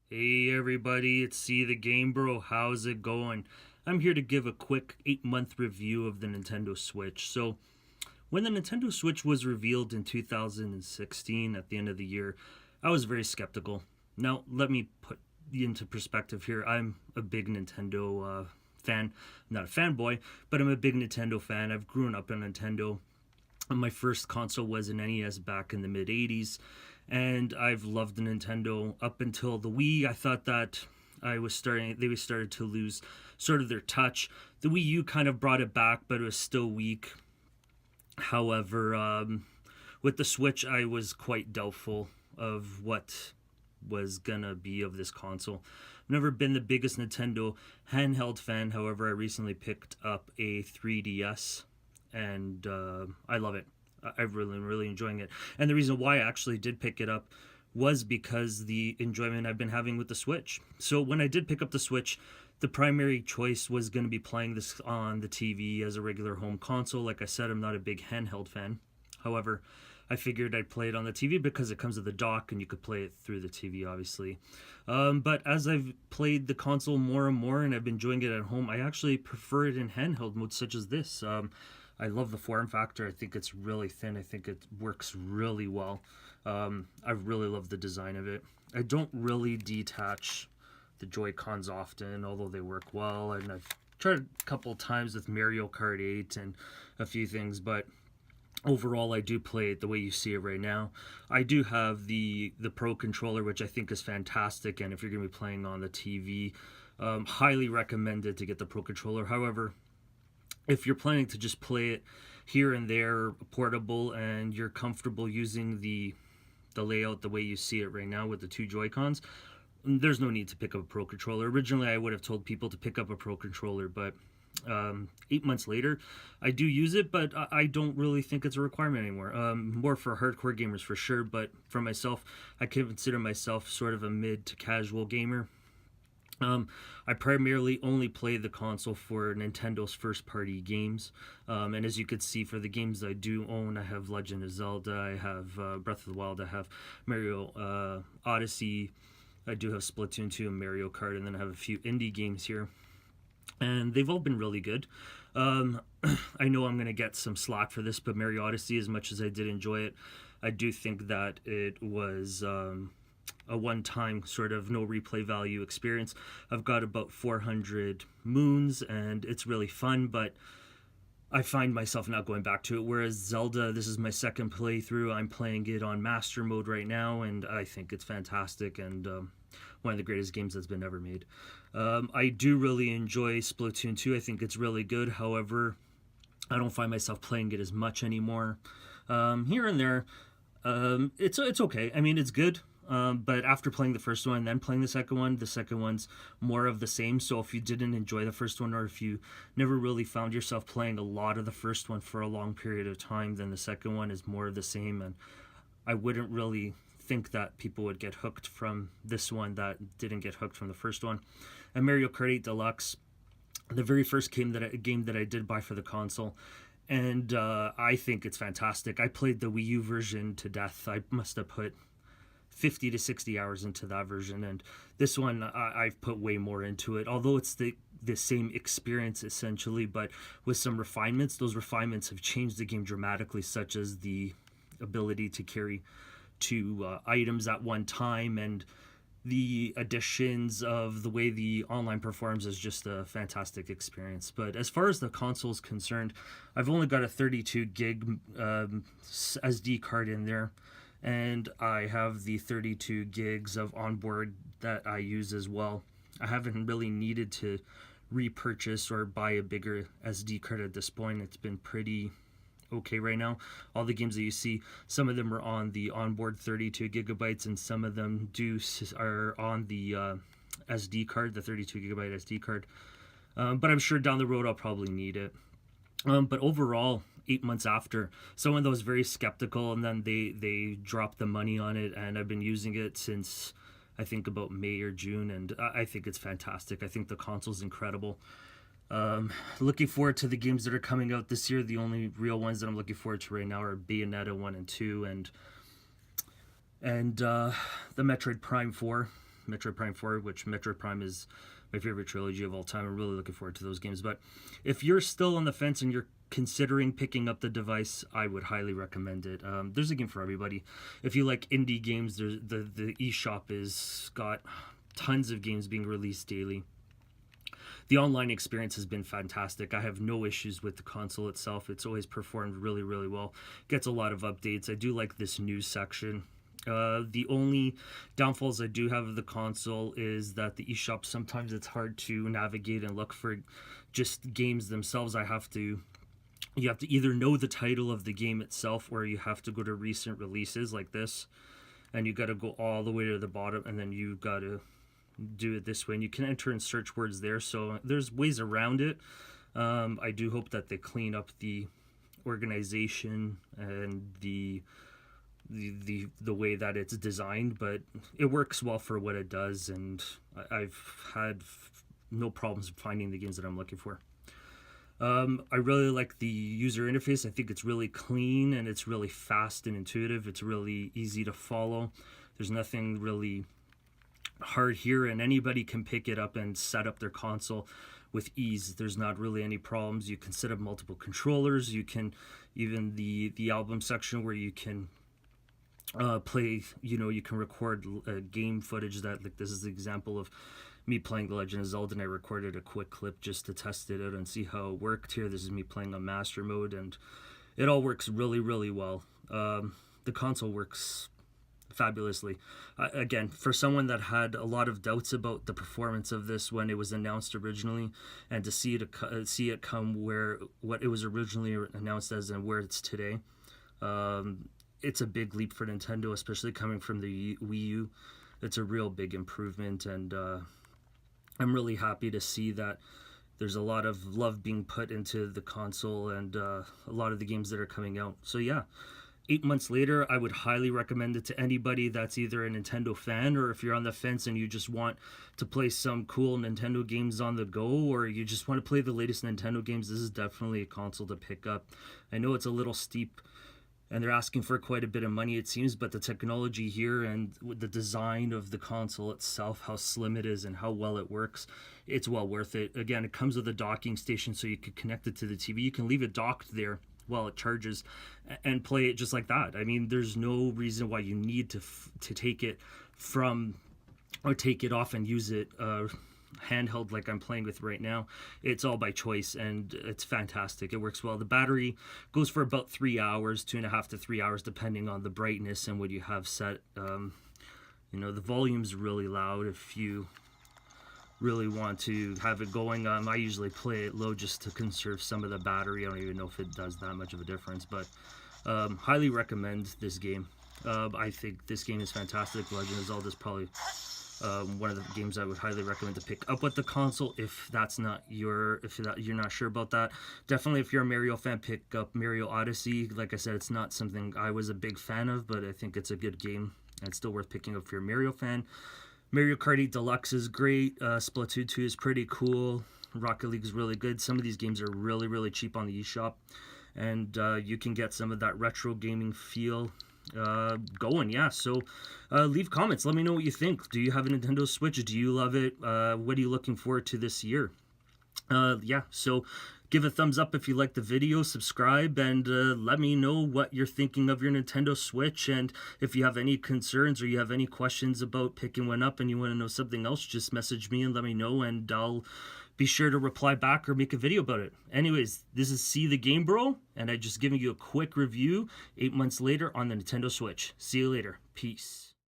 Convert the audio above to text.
Hey everybody, it's C the Game Bro. How's it going? I'm here to give a quick 8-month review of the Nintendo Switch. So, when the Nintendo Switch was revealed in 2016 at the end of the year, I was very skeptical. Now, let me put into perspective here. I'm a big Nintendo fan. I'm not a fanboy, but I'm a big Nintendo fan. I've grown up on Nintendo. My first console was an NES back in the mid 80s, and I've loved the Nintendo up until the Wii. I thought that they started to lose sort of their touch. The Wii U kind of brought it back, but it was still weak. However, with the Switch, I was quite doubtful of what was gonna be of this console. I've never been the biggest Nintendo handheld fan. However, I recently picked up a 3DS, and I love it. I've really enjoying it. And the reason why I actually did pick it up was because the enjoyment I've been having with the Switch. So when I did pick up the Switch, the primary choice was going to be playing this on the TV as a regular home console. Like I said, I'm not a big handheld fan. However, I figured I'd play it on the TV because it comes with a dock and you could play it through the TV, obviously. But as I've played the console more and more and I've been enjoying it at home, I actually prefer it in handheld mode, such as this. I love the form factor. I think it's really thin. I think it works really well. I really love the design of it. I don't really detach the Joy Cons often, although they work well. And I've tried a couple times with Mario Kart 8 and a few things, but overall I do play it the way you see it right now. I do have the Pro controller, which I think is fantastic, and if you're going to be playing on the TV, highly recommended to get the Pro controller. However, if you're planning to just play it here and there portable and you're comfortable using the layout the way you see it right now with the two Joy Cons, there's no need to pick up a Pro controller. Originally, I would have told people to pick up a Pro controller, but 8 months later, I do use it, but I don't really think it's a requirement anymore. More for hardcore gamers for sure, but for myself, I consider myself sort of a mid to casual gamer. I primarily only play the console for Nintendo's first party games. And as you could see, for the games I do own, I have Legend of Zelda, I have Breath of the Wild, I have Mario Odyssey, I do have Splatoon 2 and Mario Kart, and then I have a few indie games here. And they've all been really good. I know I'm going to get some slack for this, but Mario Odyssey, as much as I did enjoy it, I do think that it was a one-time sort of no replay value experience. I've got about 400 moons and it's really fun, but I find myself not going back to it. Whereas Zelda, this is my second playthrough. I'm playing it on master mode right now, and I think it's fantastic and one of the greatest games that's been ever made. I do really enjoy Splatoon 2. I think it's really good. However, I don't find myself playing it as much anymore. Here and there, it's okay. I mean, it's good. But after playing the first one and then playing the second one's more of the same. So if you didn't enjoy the first one, or if you never really found yourself playing a lot of the first one for a long period of time, then the second one is more of the same. And I wouldn't really think that people would get hooked from this one that didn't get hooked from the first one. And Mario Kart 8 Deluxe, the very first game that I did buy for the console, and I think it's fantastic. I played the Wii U version to death. I must have put 50 to 60 hours into that version, and this one I've put way more into it, although it's the same experience essentially, but with some refinements. Those refinements have changed the game dramatically, such as the ability to carry two items at one time, and the additions of the way the online performs is just a fantastic experience. But as far as the console is concerned, I've only got a 32 gig SD card in there, and I have the 32 gigs of onboard that I use as well. I haven't really needed to repurchase or buy a bigger SD card at this point. It's been pretty okay right now. All the games that you see, some of them are on the onboard 32 gigabytes, and some of them are on the SD card, the 32 gigabyte SD card. But I'm sure down the road I'll probably need it. But overall, 8 months after, someone that was very skeptical, and then they dropped the money on it, and I've been using it since I think about May or June, and I think it's fantastic. I think the console's incredible. Looking forward to the games that are coming out this year. The only real ones that I'm looking forward to right now are Bayonetta 1 and 2 and the Metroid Prime 4. Metroid Prime 4, which Metroid Prime is my favorite trilogy of all time. I'm really looking forward to those games. But if you're still on the fence and you're considering picking up the device, I would highly recommend it. There's a game for everybody. If you like indie games, the eShop is got tons of games being released daily. The online experience has been fantastic. I have no issues with the console itself. It's always performed really, really well. Gets a lot of updates. I do like this news section. The only downfalls I do have of the console is that the eShop, sometimes it's hard to navigate and look for just games themselves. You have to either know the title of the game itself, or you have to go to recent releases like this, and you got to go all the way to the bottom, and then you got to do it this way, and you can enter in search words there. So there's ways around it. I do hope that they clean up the organization and the way that it's designed, but it works well for what it does, and I've had no problems finding the games that I'm looking for. I really like the user interface. I think it's really clean and it's really fast and intuitive. It's really easy to follow. There's nothing really hard here, and anybody can pick it up and set up their console with ease. There's not really any problems. You can set up multiple controllers. You can even the album section where you can play, you can record game footage. That, like, this is the example of me playing The Legend of Zelda, and I recorded a quick clip just to test it out and see how it worked. Here, this is me playing on master mode, and it all works really, really well. The console works fabulously. Again, for someone that had a lot of doubts about the performance of this when it was announced originally, and to see it come where what it was originally announced as and where it's today, it's a big leap for Nintendo, especially coming from the Wii U. It's a real big improvement, and I'm really happy to see that there's a lot of love being put into the console and a lot of the games that are coming out. So yeah, 8 months later, I would highly recommend it to anybody that's either a Nintendo fan, or if you're on the fence and you just want to play some cool Nintendo games on the go, or you just want to play the latest Nintendo games, this is definitely a console to pick up. I know it's a little steep, and they're asking for quite a bit of money, it seems, but the technology here and the design of the console itself, how slim it is and how well it works, it's well worth it. Again, it comes with a docking station, so you can connect it to the TV. You can leave it docked there while it charges and play it just like that. I mean, there's no reason why you need to take it from, or take it off and use it handheld like I'm playing with right now. It's all by choice, and it's fantastic. It works well. The battery goes for about 3 hours, 2.5 to 3 hours, depending on the brightness and what you have set. The volume's really loud if you really want to have it going. I usually play it low just to conserve some of the battery. I don't even know if it does that much of a difference, but highly recommend this game. I think this game is fantastic. Legend of Zelda is probably one of the games I would highly recommend to pick up with the console if you're not sure about that. Definitely, if you're a Mario fan, pick up Mario Odyssey. Like I said, it's not something I was a big fan of, but I think it's a good game and it's still worth picking up if you're a Mario fan. Mario Kart 8 Deluxe is great. Splatoon 2 is pretty cool. Rocket League is really good. Some of these games are really, really cheap on the eShop, and you can get some of that retro gaming feel going. Yeah, so leave comments. Let me know what you think. Do you have a Nintendo Switch? Do you love it? What are you looking forward to this year? Yeah, so give a thumbs up if you like the video, subscribe, and let me know what you're thinking of your Nintendo Switch. And if you have any concerns or you have any questions about picking one up and you want to know something else, just message me and let me know, and I'll be sure to reply back or make a video about it. Anyways, this is See the Game Bro, and I just giving you a quick review 8 months later on the Nintendo Switch. See you later. Peace.